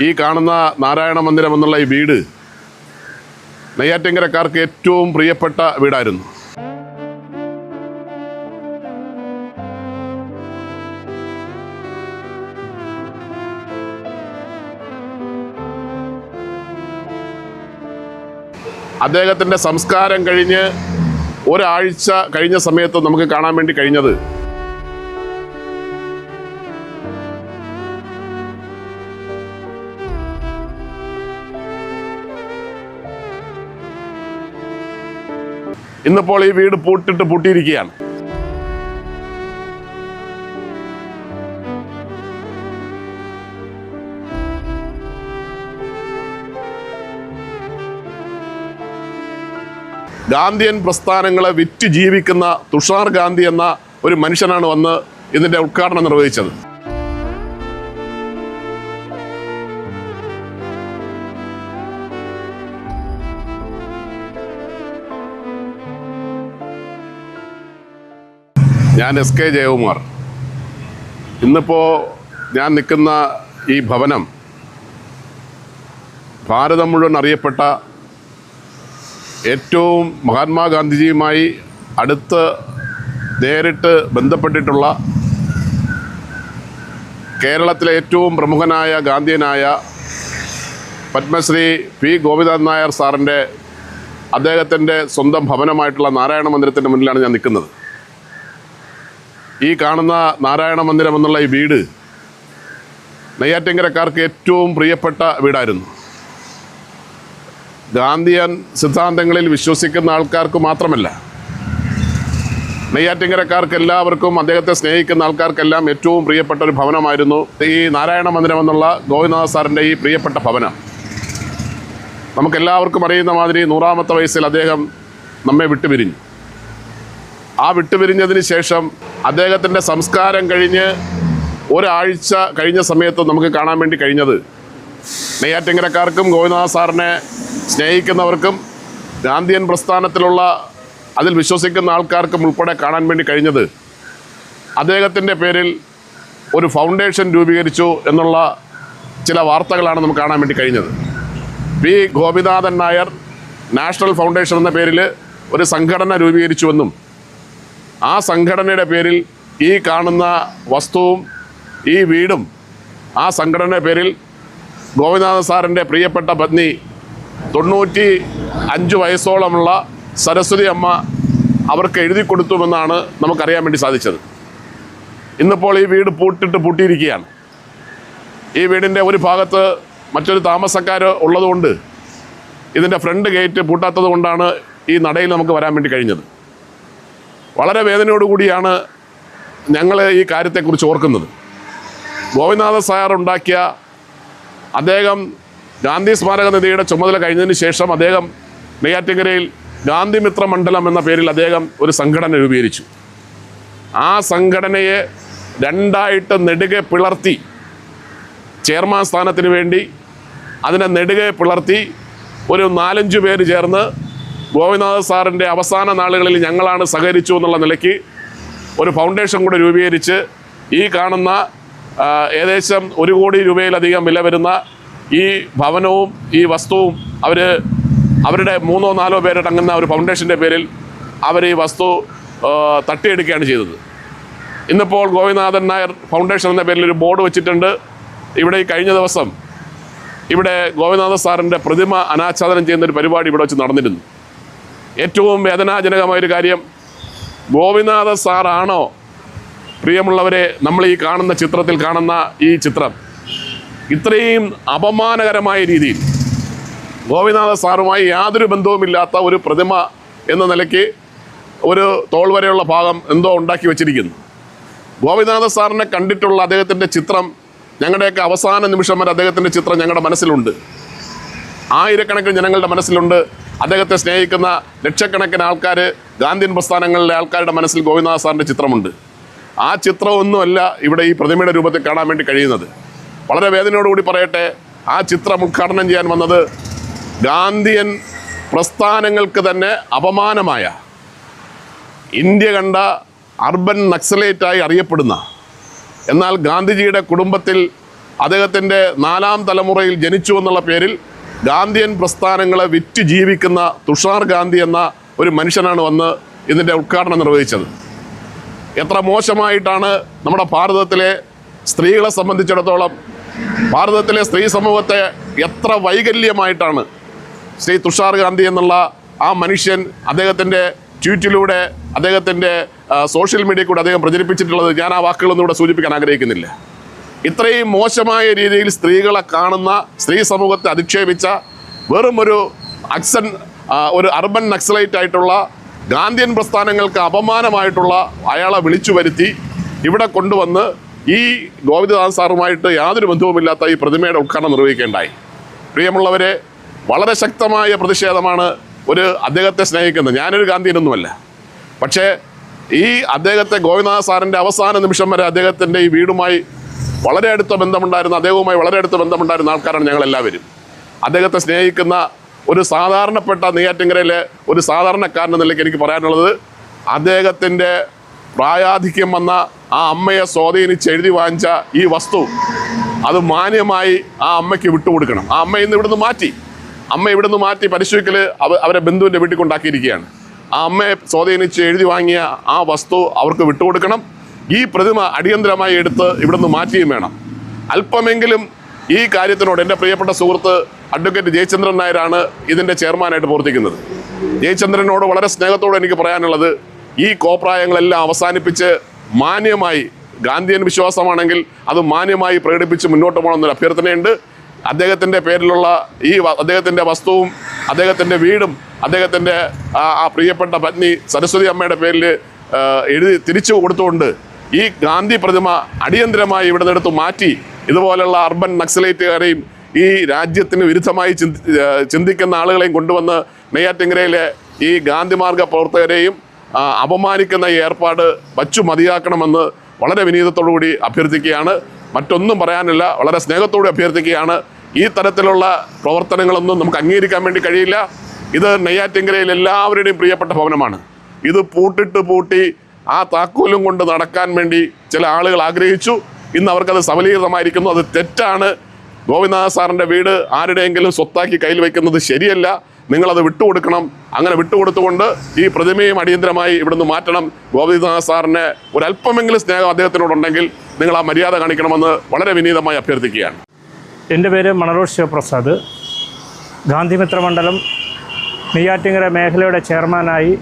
ഈ കാണുന്ന നാരായണ മന്ദിരം എന്നുള്ള ഈ വീട് നെയ്യാറ്റിൻകരക്കാർക്ക് ഏറ്റവും പ്രിയപ്പെട്ട വീടായിരുന്നു. അദ്ദേഹത്തിൻ്റെ സംസ്കാരം കഴിഞ്ഞ് ഒരാഴ്ച കഴിഞ്ഞ സമയത്ത് നമുക്ക് കാണാൻ വേണ്ടി കഴിഞ്ഞത് ഇന്നിപ്പോൾ ഈ വീട് പൂട്ടിയിരിക്കുകയാണ്. ഗാന്ധിയൻ പ്രസ്ഥാനങ്ങളെ വിറ്റ് ജീവിക്കുന്ന തുഷാർ ഗാന്ധി എന്ന ഒരു മനുഷ്യനാണ് വന്ന് ഇതിൻ്റെ ഉദ്ഘാടനം നിർവഹിച്ചത്. ഞാൻ എസ് കെ ജയകുമാർ. ഇന്നിപ്പോൾ ഞാൻ നിൽക്കുന്ന ഈ ഭവനം ഭാരതം മുഴുവൻ അറിയപ്പെട്ട ഏറ്റവും മഹാത്മാഗാന്ധിജിയുമായി അടുത്ത് നേരിട്ട് ബന്ധപ്പെട്ടിട്ടുള്ള കേരളത്തിലെ ഏറ്റവും പ്രമുഖനായ ഗാന്ധിയനായ പത്മശ്രീ പി ഗോപിനാഥൻ നായർ സാറിൻ്റെ അദ്ദേഹത്തിൻ്റെ സ്വന്തം ഭവനമായിട്ടുള്ള നാരായണ മന്ദിരത്തിൻ്റെ മുന്നിലാണ് ഞാൻ നിൽക്കുന്നത്. ഈ കാണുന്ന നാരായണ മന്ദിരം എന്നുള്ള ഈ വീട് നെയ്യാറ്റിൻകരക്കാർക്ക് ഏറ്റവും പ്രിയപ്പെട്ട വീടായിരുന്നു. ഗാന്ധിയൻ സിദ്ധാന്തങ്ങളിൽ വിശ്വസിക്കുന്ന ആൾക്കാർക്ക് മാത്രമല്ല, നെയ്യാറ്റിൻകരക്കാർക്ക് എല്ലാവർക്കും, അദ്ദേഹത്തെ സ്നേഹിക്കുന്ന ആൾക്കാർക്കെല്ലാം ഏറ്റവും പ്രിയപ്പെട്ട ഒരു ഭവനമായിരുന്നു ഈ നാരായണ മന്ദിരം എന്നുള്ള ഗോപിനാഥ സാറിൻ്റെ ഈ പ്രിയപ്പെട്ട ഭവനം. നമുക്കെല്ലാവർക്കും അറിയുന്ന മാതിരി 100ാമത്തെ വയസ്സിൽ അദ്ദേഹം നമ്മെ വിട്ടുപിരിഞ്ഞു. ആ വിട്ടുപിരിഞ്ഞതിന് ശേഷം അദ്ദേഹത്തിൻ്റെ സംസ്കാരം കഴിഞ്ഞ് ഒരാഴ്ച കഴിഞ്ഞ സമയത്ത് നമുക്ക് കാണാൻ വേണ്ടി കഴിഞ്ഞത് നെയ്യാറ്റിൻകരക്കാർക്കും ഗോപിനാഥ സാറിനെ സ്നേഹിക്കുന്നവർക്കും ഗാന്ധിയൻ പ്രസ്ഥാനത്തിലുള്ള അതിൽ വിശ്വസിക്കുന്ന ആൾക്കാർക്കും ഉൾപ്പെടെ കാണാൻ വേണ്ടി കഴിഞ്ഞത് അദ്ദേഹത്തിൻ്റെ പേരിൽ ഒരു ഫൗണ്ടേഷൻ രൂപീകരിച്ചു എന്നുള്ള ചില വാർത്തകളാണ് നമുക്ക് കാണാൻ വേണ്ടി കഴിഞ്ഞത്. P Gopinathan Nair national foundation എന്ന പേരിൽ ഒരു സംഘടന രൂപീകരിച്ചുവെന്നും ആ സംഘടനയുടെ പേരിൽ ഈ കാണുന്ന വസ്തുവും ഈ വീടും ആ സംഘടനയുടെ പേരിൽ ഗോപിനാഥ സാറിൻ്റെ പ്രിയപ്പെട്ട പത്നി 95 വയസ്സോളമുള്ള സരസ്വതി അമ്മ അവർക്ക് എഴുതി കൊടുത്തുവെന്നാണ് നമുക്കറിയാൻ വേണ്ടി സാധിച്ചത്. ഇന്നിപ്പോൾ ഈ വീട് പൂട്ടിയിരിക്കുകയാണ്. ഈ വീടിൻ്റെ ഒരു ഭാഗത്ത് മറ്റൊരു താമസക്കാർ ഉള്ളതുകൊണ്ട് ഇതിൻ്റെ ഫ്രണ്ട് ഗേറ്റ് പൂട്ടാത്തത് കൊണ്ടാണ് ഈ നടയിൽ നമുക്ക് വരാൻ വേണ്ടി കഴിഞ്ഞത്. വളരെ വേദനയോടുകൂടിയാണ് ഞങ്ങൾ ഈ കാര്യത്തെക്കുറിച്ച് ഓർക്കുന്നത്. ഗോപിനാഥ സാർ ഉണ്ടാക്കിയ, അദ്ദേഹം ഗാന്ധി സ്മാരക നിധിയുടെ ചുമതല കഴിഞ്ഞതിന് ശേഷം അദ്ദേഹം നെയ്യാറ്റിൻകരയിൽ ഗാന്ധിമിത്ര മണ്ഡലം എന്ന പേരിൽ അദ്ദേഹം ഒരു സംഘടന രൂപീകരിച്ചു. ആ സംഘടനയെ രണ്ടായിട്ട് നെടുകെ പിളർത്തി, ചെയർമാൻ സ്ഥാനത്തിന് വേണ്ടി അതിനെ നെടുകെ പിളർത്തി ഒരു 4-5 പേര് ചേർന്ന് ഗോപിനാഥ സാറിൻ്റെ അവസാന നാളുകളിൽ ഞങ്ങളാണ് സഹകരിച്ചു എന്നുള്ള നിലയ്ക്ക് ഒരു ഫൗണ്ടേഷൻ കൂടെ രൂപീകരിച്ച് ഈ കാണുന്ന ഏകദേശം 1 കോടി രൂപയിലധികം വില വരുന്ന ഈ ഭവനവും ഈ വസ്തുവും അവരുടെ 3-4 പേരടങ്ങുന്ന ഒരു ഫൗണ്ടേഷൻ്റെ പേരിൽ അവർ ഈ വസ്തു തട്ടിയെടുക്കുകയാണ് ചെയ്തത്. ഇന്നിപ്പോൾ ഗോപിനാഥൻ നായർ ഫൗണ്ടേഷൻ എന്ന പേരിൽ ഒരു ബോർഡ് വെച്ചിട്ടുണ്ട്. ഇവിടെ ഈ കഴിഞ്ഞ ദിവസം ഇവിടെ ഗോപിനാഥ സാറിൻ്റെ പ്രതിമ അനാച്ഛാദനം ചെയ്യുന്നൊരു പരിപാടി ഇവിടെ വെച്ച് നടന്നിരുന്നു. ഏറ്റവും വേദനാജനകമായൊരു കാര്യം, ഗോപിനാഥ സാറാണോ പ്രിയമുള്ളവരെ നമ്മൾ ഈ കാണുന്ന ചിത്രത്തിൽ കാണുന്ന ഈ ചിത്രം ഇത്രയും അപമാനകരമായ രീതിയിൽ ഗോപിനാഥ സാറുമായി യാതൊരു ബന്ധവുമില്ലാത്ത ഒരു പ്രതിമ എന്ന നിലയ്ക്ക് ഒരു തോൾ വരെയുള്ള ഭാഗം എന്തോ ഉണ്ടാക്കി വെച്ചിരിക്കുന്നു. ഗോപിനാഥ സാറിനെ കണ്ടിട്ടുള്ള അദ്ദേഹത്തിൻ്റെ ചിത്രം, ഞങ്ങളുടെയൊക്കെ അവസാന നിമിഷം വരെ അദ്ദേഹത്തിൻ്റെ ചിത്രം ഞങ്ങളുടെ മനസ്സിലുണ്ട്. ആയിരക്കണക്കിന് ജനങ്ങളുടെ മനസ്സിലുണ്ട്. അദ്ദേഹത്തെ സ്നേഹിക്കുന്ന ലക്ഷക്കണക്കിന് ആൾക്കാർ, ഗാന്ധിയൻ പ്രസ്ഥാനങ്ങളിലെ ആൾക്കാരുടെ മനസ്സിൽ ഗോപിനാഥ സാറിൻ്റെ ചിത്രമുണ്ട്. ആ ചിത്രമൊന്നുമല്ല ഇവിടെ ഈ പ്രതിമയുടെ രൂപത്തിൽ കാണാൻ വേണ്ടി കഴിയുന്നത്. വളരെ വേദനയോടുകൂടി പറയട്ടെ, ആ ചിത്രം ഉദ്ഘാടനം ചെയ്യാൻ വന്നത് ഗാന്ധിയൻ പ്രസ്ഥാനങ്ങൾക്ക് തന്നെ അപമാനമായ, ഇന്ത്യ കണ്ട അർബൻ നക്സലേറ്റായി അറിയപ്പെടുന്ന, എന്നാൽ ഗാന്ധിജിയുടെ കുടുംബത്തിൽ അദ്ദേഹത്തിൻ്റെ 4ാം തലമുറയിൽ ജനിച്ചു എന്നുള്ള പേരിൽ ഗാന്ധിയൻ പ്രസ്ഥാനങ്ങളെ വിറ്റ് ജീവിക്കുന്ന തുഷാർ ഗാന്ധി എന്ന ഒരു മനുഷ്യനാണ് വന്ന് ഇതിൻ്റെ ഉദ്ഘാടനം നിർവഹിച്ചത്. എത്ര മോശമായിട്ടാണ് നമ്മുടെ ഭാരതത്തിലെ സ്ത്രീകളെ സംബന്ധിച്ചിടത്തോളം, ഭാരതത്തിലെ സ്ത്രീ സമൂഹത്തെ എത്ര വൈകല്യമായിട്ടാണ് ശ്രീ തുഷാർ ഗാന്ധി എന്നുള്ള ആ മനുഷ്യൻ അദ്ദേഹത്തിൻ്റെ ട്വീറ്റിലൂടെ, അദ്ദേഹത്തിൻ്റെ സോഷ്യൽ മീഡിയ കൂടെ അദ്ദേഹം പ്രചരിപ്പിച്ചിട്ടുള്ളത്. ഞാൻ ആ വാക്കുകളൊന്നും ഇവിടെ സൂചിപ്പിക്കാൻ ആഗ്രഹിക്കുന്നില്ല. ഇത്രയും മോശമായ രീതിയിൽ സ്ത്രീകളെ കാണുന്ന, സ്ത്രീ സമൂഹത്തെ അധിക്ഷേപിച്ച വെറും ഒരു അർബൻ നക്സലൈറ്റ് ആയിട്ടുള്ള ഗാന്ധിയൻ പ്രസ്ഥാനങ്ങൾക്ക് അപമാനമായിട്ടുള്ള അയാളെ വിളിച്ചു വരുത്തി ഇവിടെ കൊണ്ടുവന്ന് ഈ ഗോവിന്ദദാസ് സാറുമായിട്ട് യാതൊരു ബന്ധവുമില്ലാത്ത ഈ പ്രതിമയുടെ ഉദ്ഘാടനം നിർവഹിക്കേണ്ടായി. പ്രിയമുള്ളവരെ, വളരെ ശക്തമായ പ്രതിഷേധമാണ് അദ്ദേഹത്തെ സ്നേഹിക്കുന്നത്. ഞാനൊരു ഗാന്ധിയനൊന്നുമല്ല. പക്ഷേ ഈ ഗോവിന്ദദാസ് സാറിൻ്റെ അവസാന നിമിഷം വരെ അദ്ദേഹത്തിൻ്റെ ഈ വീടുമായി വളരെ അടുത്ത ബന്ധമുണ്ടായിരുന്ന, അദ്ദേഹവുമായി വളരെ അടുത്ത ബന്ധമുണ്ടായിരുന്ന ആൾക്കാരാണ് ഞങ്ങളെല്ലാവരും. അദ്ദേഹത്തെ സ്നേഹിക്കുന്ന ഒരു സാധാരണപ്പെട്ട നെയ്യാറ്റിൻകരയിലെ ഒരു സാധാരണക്കാരൻ എന്ന നിലയ്ക്ക് എനിക്ക് പറയാനുള്ളത്, അദ്ദേഹത്തിൻ്റെ പ്രായാധിക്യം വന്ന ആ അമ്മയെ സ്വാധീനിച്ച് എഴുതി വാങ്ങിച്ച ഈ വസ്തു അത് മാന്യമായി ആ അമ്മയ്ക്ക് വിട്ടുകൊടുക്കണം. ആ അമ്മ ഇന്ന് ഇവിടുന്ന് മാറ്റി പരിശുദ്ധത്തിൽ അവരെ ബന്ധുവിൻ്റെ വീട്ടിൽ കൊണ്ടാക്കിയിരിക്കുകയാണ്. ആ അമ്മയെ സ്വാധീനിച്ച് എഴുതി വാങ്ങിയ ആ വസ്തു അവർക്ക് വിട്ടുകൊടുക്കണം. ഈ പ്രതിമ അടിയന്തരമായി എടുത്ത് ഇവിടുന്ന് മാറ്റുകയും വേണം. അല്പമെങ്കിലും ഈ കാര്യത്തിനോട് എൻ്റെ പ്രിയപ്പെട്ട സുഹൃത്ത് അഡ്വക്കേറ്റ് ജയചന്ദ്രൻ നായരാണ് ഇതിൻ്റെ ചെയർമാനായിട്ട് പ്രവർത്തിക്കുന്നത്. ജയചന്ദ്രനോട് വളരെ സ്നേഹത്തോടെ എനിക്ക് പറയാനുള്ളത്, ഈ കോപ്രായങ്ങളെല്ലാം അവസാനിപ്പിച്ച് മാന്യമായി, ഗാന്ധിയൻ വിശ്വാസമാണെങ്കിൽ അത് മാന്യമായി പ്രകടിപ്പിച്ച് മുന്നോട്ട് പോകണമെന്നൊരു അഭ്യർത്ഥനയുണ്ട്. അദ്ദേഹത്തിൻ്റെ പേരിലുള്ള അദ്ദേഹത്തിൻ്റെ വസ്തുവും അദ്ദേഹത്തിൻ്റെ വീടും അദ്ദേഹത്തിൻ്റെ ആ പ്രിയപ്പെട്ട പത്നി സരസ്വതി അമ്മയുടെ പേരിൽ തിരിച്ചു കൊടുത്തുകൊണ്ട് ഈ ഗാന്ധി പ്രതിമ അടിയന്തരമായി ഇവിടെ നിന്നെടുത്ത് മാറ്റി ഇതുപോലുള്ള അർബൻ നക്സലൈറ്റുകാരെയും ഈ രാജ്യത്തിന് വിരുദ്ധമായി ചിന്തിക്കുന്ന ആളുകളെയും കൊണ്ടുവന്ന് നെയ്യാറ്റിൻകരയിലെ ഈ ഗാന്ധിമാർഗ പ്രവർത്തകരെയും അപമാനിക്കുന്ന ഈ ഏർപ്പാട് വച്ചു മതിയാക്കണമെന്ന് വളരെ വിനീതത്തോടുകൂടി അഭ്യർത്ഥിക്കുകയാണ്. മറ്റൊന്നും പറയാനില്ല, വളരെ സ്നേഹത്തോടെ അഭ്യർത്ഥിക്കുകയാണ്. ഈ തരത്തിലുള്ള പ്രവർത്തനങ്ങളൊന്നും നമുക്ക് അംഗീകരിക്കാൻ വേണ്ടി കഴിയില്ല. ഇത് നെയ്യാറ്റിൻകരയിൽ എല്ലാവരുടെയും പ്രിയപ്പെട്ട ഭവനമാണ്. ഇത് പൂട്ടി ആ താക്കോലും കൊണ്ട് നടക്കാൻ വേണ്ടി ചില ആളുകൾ ആഗ്രഹിച്ചു. ഇന്ന് അവർക്കത് സഫലീകൃതമായിരിക്കുന്നു. അത് തെറ്റാണ്. ഗോവിന്ദദാസ് സാറിൻ്റെ വീട് ആരുടെയെങ്കിലും സ്വത്താക്കി കയ്യിൽ വയ്ക്കുന്നത് ശരിയല്ല. നിങ്ങളത് വിട്ടുകൊടുക്കണം. അങ്ങനെ വിട്ടുകൊടുത്തുകൊണ്ട് ഈ പ്രതിമയും അടിയന്തരമായി ഇവിടുന്ന് മാറ്റണം. ഗോവിന്ദദാസ് സാറിന് ഒരല്പമെങ്കിലും സ്നേഹം അദ്ദേഹത്തിനോടുണ്ടെങ്കിൽ നിങ്ങൾ ആ മര്യാദ കാണിക്കണമെന്ന് വളരെ വിനീതമായി അഭ്യർത്ഥിക്കുകയാണ്. എൻ്റെ പേര് മണറൂർ ശിവപ്രസാദ്. ഗാന്ധിമിത്ര മണ്ഡലം നെയ്യാറ്റിൻകര മേഖലയുടെ ചെയർമാനായി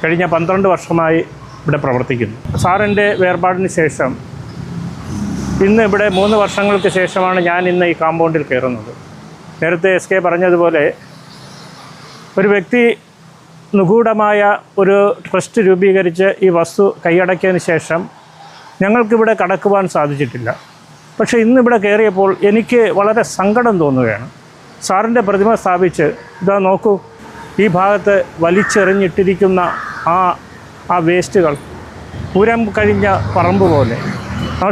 കഴിഞ്ഞ 12 വർഷമായി ഇവിടെ പ്രവർത്തിക്കുന്നു. സാറിൻ്റെ വേർപാടിന് ശേഷം ഇന്ന് ഇവിടെ 3 വർഷങ്ങൾക്ക് ശേഷമാണ് ഞാൻ ഇന്ന് ഈ കാമ്പൗണ്ടിൽ കയറുന്നത്. നേരത്തെ SK പറഞ്ഞതുപോലെ ഒരു വ്യക്തി നിഗൂഢമായ ഒരു ട്രസ്റ്റ് രൂപീകരിച്ച് ഈ വസ്തു കൈയടക്കിയതിന് ശേഷം ഞങ്ങൾക്കിവിടെ കടക്കുവാൻ സാധിച്ചിട്ടില്ല. പക്ഷേ ഇന്നിവിടെ കയറിയപ്പോൾ എനിക്ക് വളരെ സങ്കടം തോന്നുകയാണ്. സാറിൻ്റെ പ്രതിമ സ്ഥാപിച്ച് ഇതാ നോക്കൂ, ഈ ഭാഗത്ത് വലിച്ചെറിഞ്ഞിട്ടിരിക്കുന്ന ആ വേസ്റ്റുകൾ പൂരം കഴിഞ്ഞ പറമ്പ് പോലെ.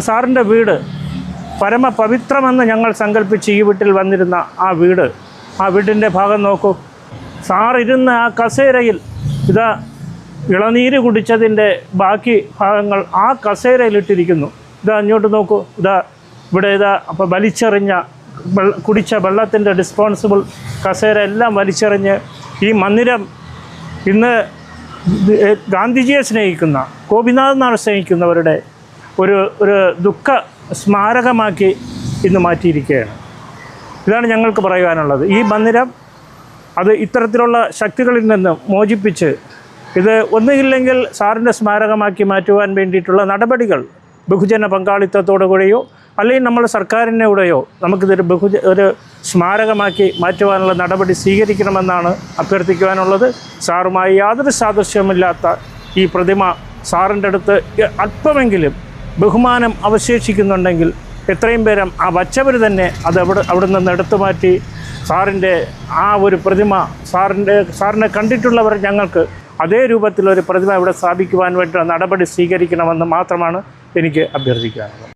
സാറിൻ്റെ വീട് പരമപവിത്രമെന്ന് ഞങ്ങൾ സങ്കല്പിച്ച് ഈ വീട്ടിൽ വന്നിരുന്ന ആ വീടിൻ്റെ ഭാഗം നോക്കൂ. സാറിരുന്ന ആ കസേരയിൽ ഇതാ ഇളനീര് കുടിച്ചതിൻ്റെ ബാക്കി ഭാഗങ്ങൾ ആ കസേരയിലിട്ടിരിക്കുന്നു. ഇതാ അങ്ങോട്ട് നോക്കൂ, ഇവിടെ അപ്പോൾ വലിച്ചെറിഞ്ഞ കുടിച്ച വെള്ളത്തിൻ്റെ ഡിസ്പോൺസിബിൾ കസേര എല്ലാം വലിച്ചെറിഞ്ഞ് ഈ മന്ദിരം ഇന്ന് ഗാന്ധിജിയെ സ്നേഹിക്കുന്ന, ഗോപിനാഥനാഥനെ സ്നേഹിക്കുന്നവരുടെ ഒരു ദുഃഖ സ്മാരകമാക്കി ഇന്ന് മാറ്റിയിരിക്കുകയാണ്. ഇതാണ് ഞങ്ങൾക്ക് പറയുവാനുള്ളത്. ഈ മന്ദിരം അത് ഇത്തരത്തിലുള്ള ശക്തികളിൽ നിന്ന് മോചിപ്പിച്ച് ഇത് ഒന്നുകില്ലെങ്കിൽ സാറിൻ്റെ സ്മാരകമാക്കി മാറ്റുവാൻ വേണ്ടിയിട്ടുള്ള നടപടികൾ ബഹുജന പങ്കാളിത്തത്തോടു കൂടെയോ അല്ലെങ്കിൽ നമ്മൾ സർക്കാരിനൂടെയോ നമുക്കിതൊരു ഒരു സ്മാരകമാക്കി മാറ്റുവാനുള്ള നടപടി സ്വീകരിക്കണമെന്നാണ് അഭ്യർത്ഥിക്കുവാനുള്ളത്. സാറുമായി യാതൊരു സാദൃശ്യമില്ലാത്ത ഈ പ്രതിമ സാറിൻ്റെ അടുത്ത് അല്പമെങ്കിലും ബഹുമാനം അവശേഷിക്കുന്നുണ്ടെങ്കിൽ എത്രയും പേരും ആ വച്ചവർ തന്നെ അത് അവിടെ നിന്ന് എടുത്തു മാറ്റി സാറിൻ്റെ ആ ഒരു പ്രതിമ സാറിനെ കണ്ടിട്ടുള്ളവർ ഞങ്ങൾക്ക് അതേ രൂപത്തിലൊരു പ്രതിമ ഇവിടെ സ്ഥാപിക്കുവാൻ വേണ്ടിയുള്ള നടപടി സ്വീകരിക്കണമെന്ന് മാത്രമാണ് എനിക്ക് അഭ്യർത്ഥിക്കാനുള്ളത്.